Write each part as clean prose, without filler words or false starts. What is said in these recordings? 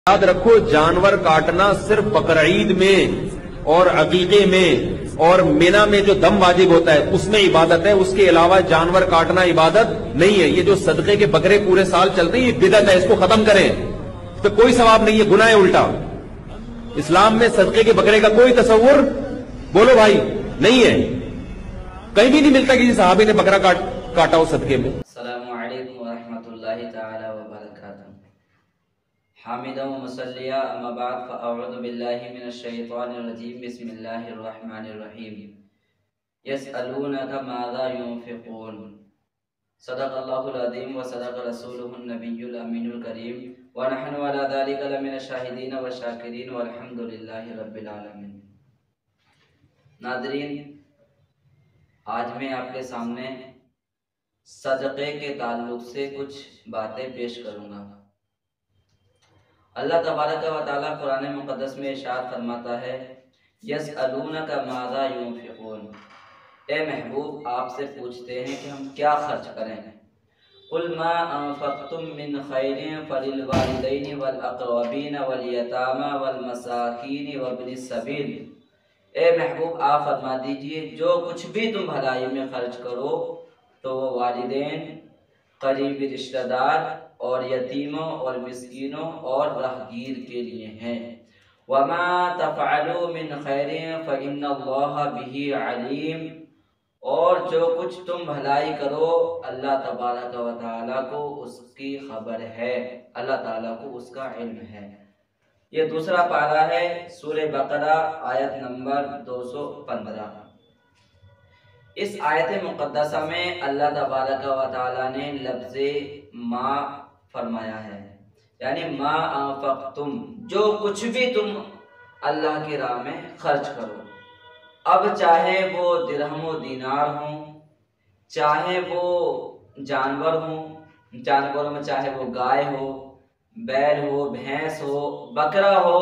یاد رکھو جانور کاٹنا صرف بقرعید میں اور عقیقے میں اور مینا میں جو دم واجب ہوتا ہے اس میں عبادت ہے، اس کے علاوہ جانور کاٹنا عبادت نہیں ہے۔ یہ جو صدقے کے بکرے پورے سال چلتے ہیں یہ بدعت ہے، اس کو ختم کریں، تو کوئی ثواب نہیں ہے، گناہ الٹا۔ اسلام میں صدقے کے بکرے کا کوئی تصور بولو بھائی نہیں ہے، کہیں بھی نہیں ملتا کہ کسی صحابی نے بکرا کاٹا ہو صدقے میں۔ السلام علیکم ورحمۃ اللہ تعالی وبرکاتہ۔ حامدہ و مصلیہ اما بعد فاعوذ باللہ من الشیطان الرجیم بسم اللہ الرحمن الرحیم۔ یسألونک ماذا ينفقون، صدق اللہ العظیم و صدق رسولہ النبی الامین الکریم ونحن علی ذلک لمن الشاہدین والشاکرین والحمد للہ رب العالمین۔ ناظرین، آج میں آپ کے سامنے صدقے کے تعلق سے کچھ باتیں پیش کروں گا۔ اللہ تبارک و تعالیٰ قرآن مقدس میں ارشاد فرماتا ہے یسألونک ماذا ينفقون، اے محبوب آپ سے پوچھتے ہیں کہ ہم کیا خرچ کریں۔ قل ما انفقتم من خیر فللوالدین والاقربین والیتامی والمساکین وابن السبیل، اے محبوب آپ فرما دیجئے جو کچھ بھی تم بھلائی میں خرچ کرو تو وہ والدین، قریبی رشتہ دار اور یتیموں اور مسکینوں اور راہگیر کے لیے ہیں۔ وما تفعلوا من خیر فإن اللہ بہ علیم، اور جو کچھ تم بھلائی کرو اللہ تبارک و تعالیٰ کو اس کی خبر ہے، اللہ تعالیٰ کو اس کا علم ہے۔ یہ دوسرا پارہ ہے سورہ بقرہ آیت نمبر 215۔ اس آیت مقدسہ میں اللہ تبارک و تعالیٰ نے لفظ ما فرمایا ہے، یعنی ما انفقتم، جو کچھ بھی تم اللہ کی راہ میں خرچ کرو، اب چاہے وہ درہم و دینار ہوں، چاہے وہ جانور ہوں، جانوروں میں چاہے وہ گائے ہو، بیل ہو، بھینس ہو، بکرا ہو،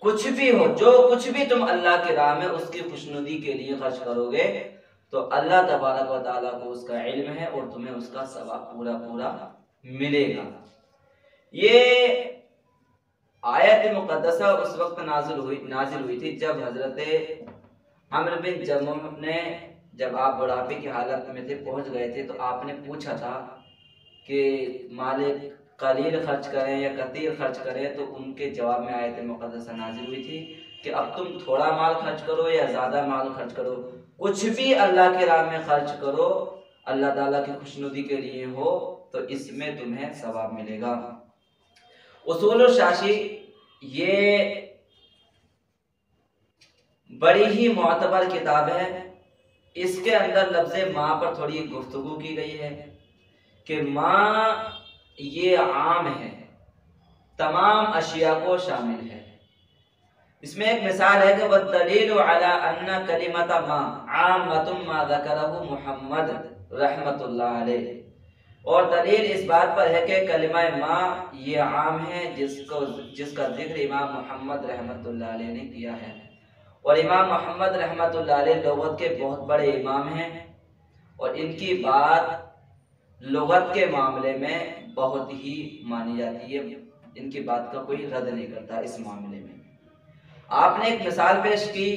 کچھ بھی ہو، جو کچھ بھی تم اللہ کی راہ میں اس کی خوشنودی کے لیے خرچ کرو گے تو اللہ تبارک و تعالیٰ کو اس کا علم ہے اور تمہیں اس کا ثواب پورا پورا ملے گا۔ یہ آیت مقدسہ اس وقت نازل ہوئی تھی جب حضرت عمرو بن جموح نے، جب آپ بڑھاپے کی حالت میں تھے، پہنچ گئے تھے، تو آپ نے پوچھا تھا کہ مال قلیل خرچ کریں یا کثیر خرچ کریں، تو ان کے جواب میں آیت مقدسہ نازل ہوئی تھی کہ اب تم تھوڑا مال خرچ کرو یا زیادہ مال خرچ کرو، کچھ بھی اللہ کی راہ میں خرچ کرو اللہ تعالیٰ کی خوشنودی کے لیے ہو تو اس میں تمہیں ثواب ملے گا۔ اصول الشاشی یہ بڑی ہی معتبر کتاب ہے، اس کے اندر لفظ ماں پر تھوڑی گفتگو کی گئی ہے کہ ماں یہ عام ہے، تمام اشیاء کو شامل ہے۔ اس میں ایک مثال ہے کہ وَالدَّلِيلُ عَلَىٰ أَنَّ كَلِمَةَ مَا عَامَّةٌ مَا ذَكَرَهُ محمد رحمۃ اللہ علیہ، اور دلیل اس بات پر ہے کہ کلمہ ماں یہ عام ہے جس کا ذکر امام محمد رحمۃ اللہ علیہ نے کیا ہے، اور امام محمد رحمۃ اللہ علیہ لغت کے بہت بڑے امام ہیں اور ان کی بات لغت کے معاملے میں بہت ہی مانی جاتی ہے، ان کی بات کا کوئی رد نہیں کرتا اس معاملے میں۔ آپ نے ایک مثال پیش کی،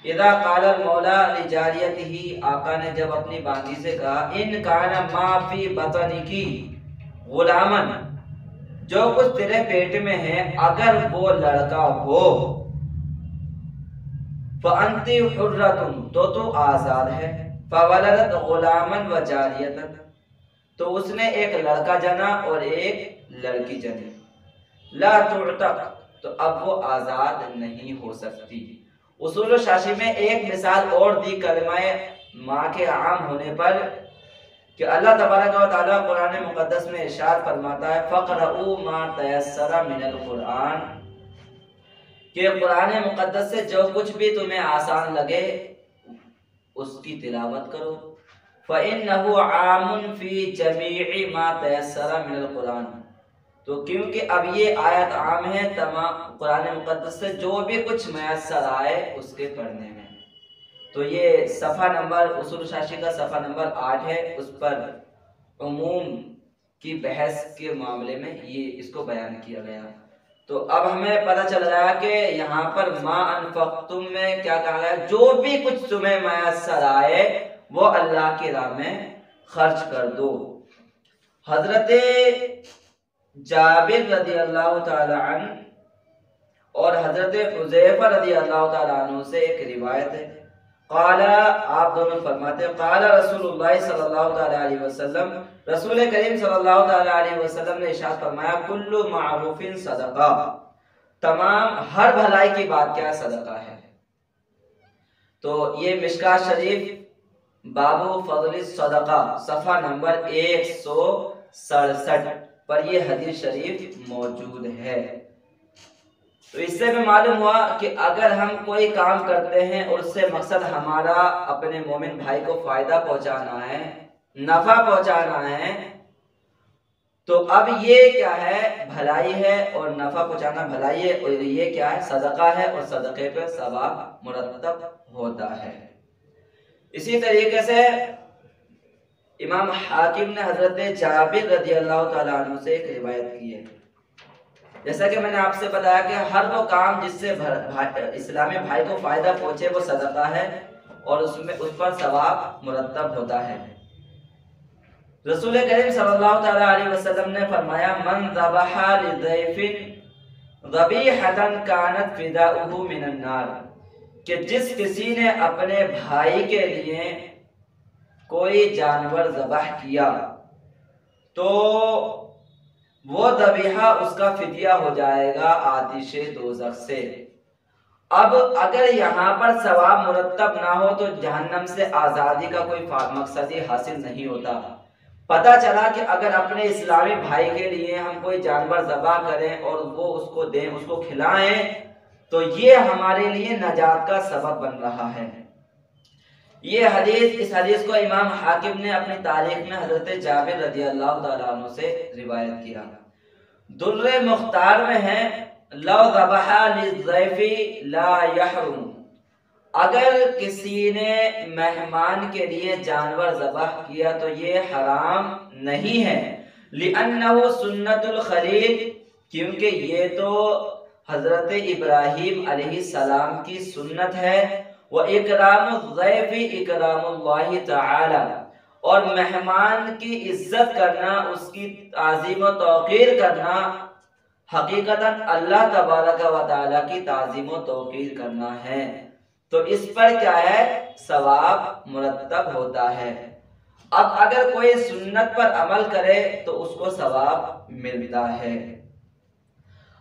اذا قال المولا لجاریتہ، آقا نے جب اپنی باندی سے کہا ان کان ما فی بطنکی غلامن، جو کچھ تیرے پیٹ میں ہے اگر وہ لڑکا ہو، فانت حرۃ، تو آزاد ہے، فولدت غلاما وجاریۃ، تو اس نے ایک لڑکا جنا اور ایک لڑکی جنی، لا تعتق، تو اب وہ آزاد نہیں ہو سکتی۔ اصول شاشی میں ایک مثال اور دی کلمہ ماں کے عام ہونے پر کہ اللہ تبارک و تعالیٰ قرآن مقدس میں ارشاد فرماتا ہے فَقْرَؤُوا مَا تَيَسَّرَ مِنَ الْقُرْآنِ، کہ قرآن مقدس سے جو کچھ بھی تمہیں آسان لگے اس کی تلاوت کرو۔ فَإِنَّهُ عَامٌ فِي جَمِيعِ مَا تَيَسَّرَ مِنَ الْقُرْآنِ، تو کیونکہ اب یہ آیت عام ہے تمام قرآن مقدس سے جو بھی کچھ میسر آئے اس کے پڑھنے میں۔ تو یہ صفحہ نمبر اصول شاشی کا صفحہ نمبر 8 ہے، اس پر عموم کی بحث کے معاملے میں یہ اس کو بیان کیا گیا۔ تو اب ہمیں پتہ چل رہا ہے کہ یہاں پر ما انفقتم میں کیا کہا گیا؟ جو بھی کچھ تمہیں میسر آئے وہ اللہ کی راہ میں خرچ کر دو۔ حضرت جابر رضی اللہ تعالی عنہ اور حضرت حذیفہ رضی اللہ تعالی عنہ سے ایک روایت ہے، قال، آپ دونوں فرماتے ہیں، قال رسول اللہ صلی اللہ تعالی علیہ وسلم، رسول کریم صلی اللہ تعالی علیہ وسلم نے ارشاد فرمایا، کل معروف صدقہ، تمام ہر بھلائی کی بات کیا صدقہ ہے۔ تو یہ مشکات شریف باب فضل الصدقہ صفحہ نمبر 167 پر یہ حدیث شریف موجود ہے۔ تو اس سے بھی معلوم ہوا کہ اگر ہم کوئی کام کرتے ہیں اور اس سے مقصد ہمارا اپنے مومن بھائی کو فائدہ پہنچانا ہے، نفع پہنچانا ہے، تو اب یہ کیا ہے؟ بھلائی ہے، اور نفع پہنچانا بھلائی ہے، اور یہ کیا ہے؟ صدقہ ہے، اور صدقے پہ ثواب مرتب ہوتا ہے۔ اسی طریقے سے امام حاکم نے حضرت جابر رضی اللہ تعالیٰ عنہ سے ایک روایت کی ہے، جیسا کہ میں نے آپ سے بتایا کہ ہر وہ کام جس سے اسلامی بھائی کو فائدہ پہنچے وہ صدقہ ہے، اور اس پر ثواب مرتب ہوتا ہے۔ رسول کریم صلی اللہ تعالی علیہ وسلم نے فرمایا، من ذبح لضیف ذبیحۃ کانت فداؤہ من النار، کہ جس کسی نے اپنے بھائی کے لیے کوئی جانور ذبح کیا تو وہ ذبیحہ اس کا فدیہ ہو جائے گا آتش دوزخ سے۔ اب اگر یہاں پر ثواب مرتب نہ ہو تو جہنم سے آزادی کا کوئی مقصد ہی حاصل نہیں ہوتا۔ پتہ چلا کہ اگر اپنے اسلامی بھائی کے لیے ہم کوئی جانور ذبح کریں اور وہ اس کو دیں، اس کو کھلائیں، تو یہ ہمارے لیے نجات کا سبب بن رہا ہے۔ یہ حدیث، اس حدیث کو امام حاکم نے اپنی تاریخ میں حضرت جابر رضی اللہ تعالیٰ عنہ سے روایت کیا۔ در مختار میں ہے، لو ذبح للضیف لا یحرم، اگر کسی نے مہمان کے لیے جانور ذبح کیا تو یہ حرام نہیں ہے، لأنہ سنت الخلیل، کیونکہ یہ تو حضرت ابراہیم علیہ السلام کی سنت ہے، وَإِكْرَامُ الضَّيْفِ إِكْرَامُ اللَّهِ تَعَالَى، اور مہمان کی عزت کرنا، اس کی تعظیم و توقیر کرنا، حقیقتاً اللہ تبارک و تعالیٰ کی تعظیم و توقیر کرنا ہے، تو اس پر کیا ہے؟ ثواب مرتب ہوتا ہے۔ اب اگر کوئی سنت پر عمل کرے تو اس کو ثواب ملتا ہے۔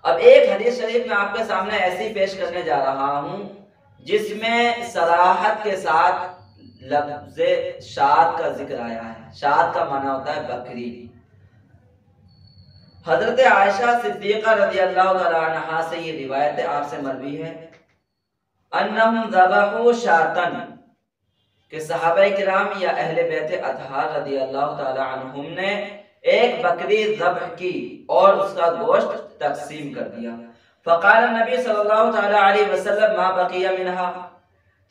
اب ایک حدیث شریف میں آپ کے سامنے ایسی پیش کرنے جا رہا ہوں جس میں صراحت کے ساتھ لفظ شاد کا ذکر آیا ہے۔ شاد کا معنی ہوتا ہے بکری۔ حضرت عائشہ صدیقہ رضی اللہ تعالی عنہا سے یہ روایت آپ سے مروی ہے، انہم ذبحوا شاتن، کہ صحابہ کرام یا اہل بیت اطہار رضی اللہ تعالی عنہم نے ایک بکری ذبح کی اور اس کا گوشت تقسیم کر دیا۔ فقال النبی صلی اللہ تعالی علیہ وسلم ما بقی منہا،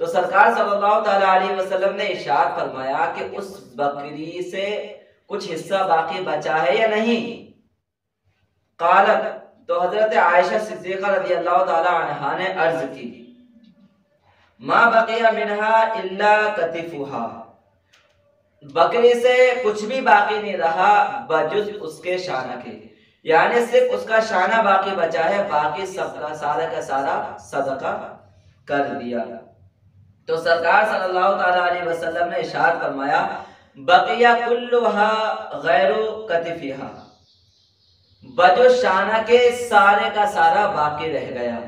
تو سرکار صلی اللہ تعالی علیہ وسلم نے ارشاد فرمایا کہ اس بکری سے کچھ حصہ باقی بچا ہے یا نہیں؟ قالت، تو حضرت عائشہ صدیقہ رضی اللہ تعالی عنہا نے عرض کی، ما بقی منہا الا کتفھا، بکری سے کچھ بھی باقی نہیں رہا بجز اس کے شانہ کے، یعنی صرف اس کا شانہ باقی بچا ہے، باقی سب کا سارا صدقہ کر دیا۔ تو سرکار صلی اللہ تعالی علیہ وسلم نے ارشاد فرمایا، بقیہ کلھا غیر کتفھا، بجز شانہ کے سارے کا سارا باقی رہ گیا۔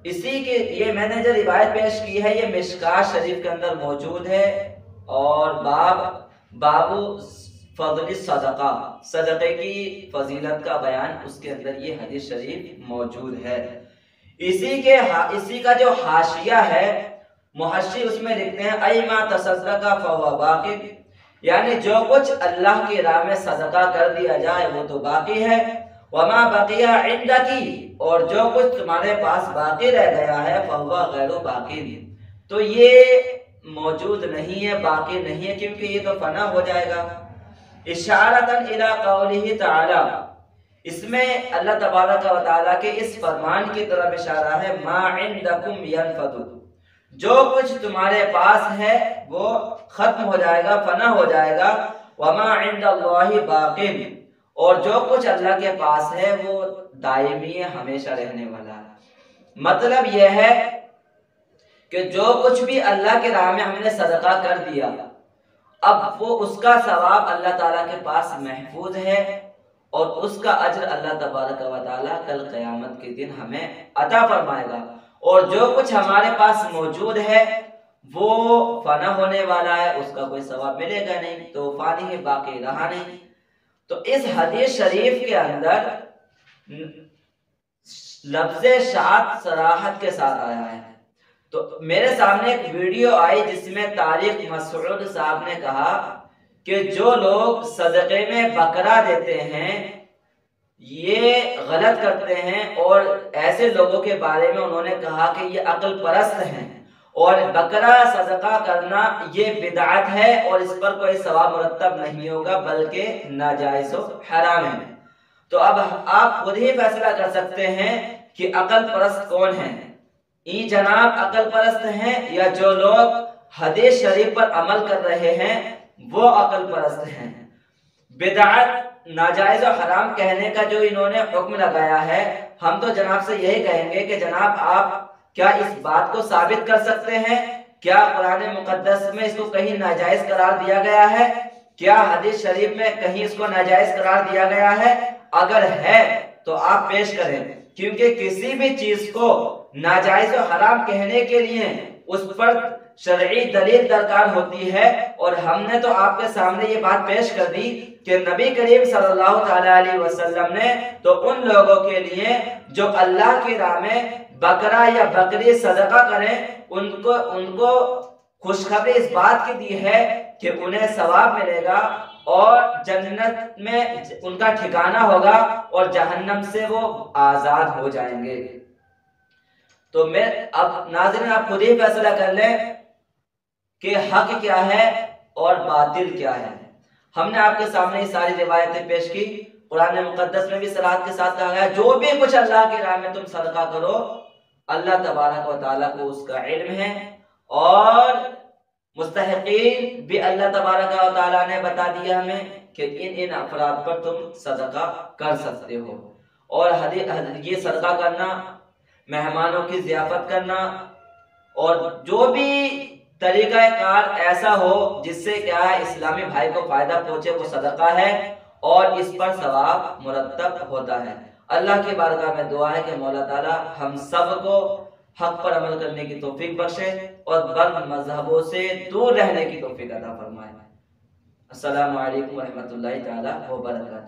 اسی کے یہ میں نے جو روایت پیش کی ہے یہ مشکات شریف کے اندر موجود ہے، اور باب فضل الصدقہ، صدقے کی فضیلت کا بیان، اس کے اندر یہ حدیث شریف موجود ہے۔ اسی کا جو حاشیہ ہے، محشی اس میں لکھتے ہیں ایما تصدق فہو باقی، یعنی جو کچھ اللہ کی راہ میں صدقہ کر دیا جائے وہ تو باقی ہے، وما بقی عندکی، اور جو کچھ تمہارے پاس باقی رہ گیا ہے فہو غیر باقی، تو یہ موجود نہیں ہے، باقی نہیں ہے، کیونکہ یہ تو فنا ہو جائے گا۔ اشارتاً الی قولہ تعالی، اس میں اللہ تبارک و تعالیٰ کے اس فرمان کی طرف اشارہ ہے، ما عندکم ینفد، جو کچھ تمہارے پاس ہے وہ ختم ہو جائے گا، فنا ہو جائے گا، وما عند اللہ باق، اور جو کچھ اللہ کے پاس ہے وہ دائمی ہے، ہمیشہ رہنے والا ہے۔ مطلب یہ ہے کہ جو کچھ بھی اللہ کے راہ میں ہم نے صدقہ کر دیا، اب وہ اس کا ثواب اللہ تعالیٰ کے پاس محفوظ ہے، اور اس کا اجر اللہ تبارک و تعالیٰ کل قیامت کے دن ہمیں عطا فرمائے گا۔ اور جو کچھ ہمارے پاس موجود ہے وہ فنا ہونے والا ہے، اس کا کوئی ثواب ملے گا نہیں، تو فانی ہے، باقی رہا نہیں۔ تو اس حدیث شریف کے اندر لفظ شاعت صراحت کے ساتھ آیا ہے۔ تو میرے سامنے ایک ویڈیو آئی جس میں طارق مسعود صاحب نے کہا کہ جو لوگ صدقے میں بکرا دیتے ہیں یہ غلط کرتے ہیں، اور ایسے لوگوں کے بارے میں انہوں نے کہا کہ یہ عقل پرست ہیں، اور بکرا صدقہ کرنا یہ بدعت ہے، اور اس پر کوئی ثواب مرتب نہیں ہوگا بلکہ ناجائز و حرام ہے۔ تو اب آپ خود ہی فیصلہ کر سکتے ہیں کہ عقل پرست کون ہیں، یہ جناب عقل پرست ہیں، یا جو لوگ حدیث شریف پر عمل کر رہے ہیں وہ عقل پرست ہیں۔ بدعت، ناجائز و حرام کہنے کا جو انہوں نے حکم لگایا ہے، ہم تو جناب سے یہی کہیں گے کہ جناب آپ کیا اس بات کو ثابت کر سکتے ہیں؟ کیا قرآن مقدس میں اس کو کہیں ناجائز قرار دیا گیا ہے؟ کیا حدیث شریف میں کہیں اس کو ناجائز قرار دیا گیا ہے؟ اگر ہے تو آپ پیش کریں، کیونکہ کسی بھی چیز کو ناجائز و حرام کہنے کے لیے اس پر شرعی دلیل درکار ہوتی ہے، اور ہم نے تو آپ کے سامنے یہ بات پیش کر دی کہ نبی کریم صلی اللہ تعالی علیہ وسلم نے تو ان لوگوں کے لیے جو اللہ کی راہ میں بکرا یا بکری صدقہ کریں ان کو خوشخبری اس بات کی دی ہے کہ انہیں ثواب ملے گا، اور جنت میں ان کا ٹھکانہ ہوگا، اور جہنم سے وہ آزاد ہو جائیں گے۔ تو اب ناظرین آپ خود ہی فیصلہ کر لیں کہ حق کیا ہے اور باطل کیا ہے۔ ہم نے آپ کے سامنے یہ ساری روایتیں پیش کی، قرآن مقدس میں بھی صراحت کے ساتھ کہا گیا جو بھی کچھ اللہ کی راہ میں تم صدقہ کرو اللہ تبارک و تعالیٰ کو اس کا علم ہے، اور مستحقین بھی اللہ تبارک و تعالیٰ نے بتا دیا ہمیں کہ ان افراد پر تم صدقہ کر سکتے ہو۔ اور یہ صدقہ کرنا، مہمانوں کی ضیافت کرنا، اور جو بھی طریقہ کار ایسا ہو جس سے کیا ہے اسلامی بھائی کو فائدہ پہنچے، وہ صدقہ ہے، اور اس پر ثواب مرتب ہوتا ہے۔ اللہ کی بارگاہ میں دعا ہے کہ مولا تعالی ہم سب کو حق پر عمل کرنے کی توفیق بخشے، اور بد مذہبوں سے دور رہنے کی توفیق عطا فرمائے۔ السلام علیکم ورحمۃ اللہ تعالی وبرکاتہ۔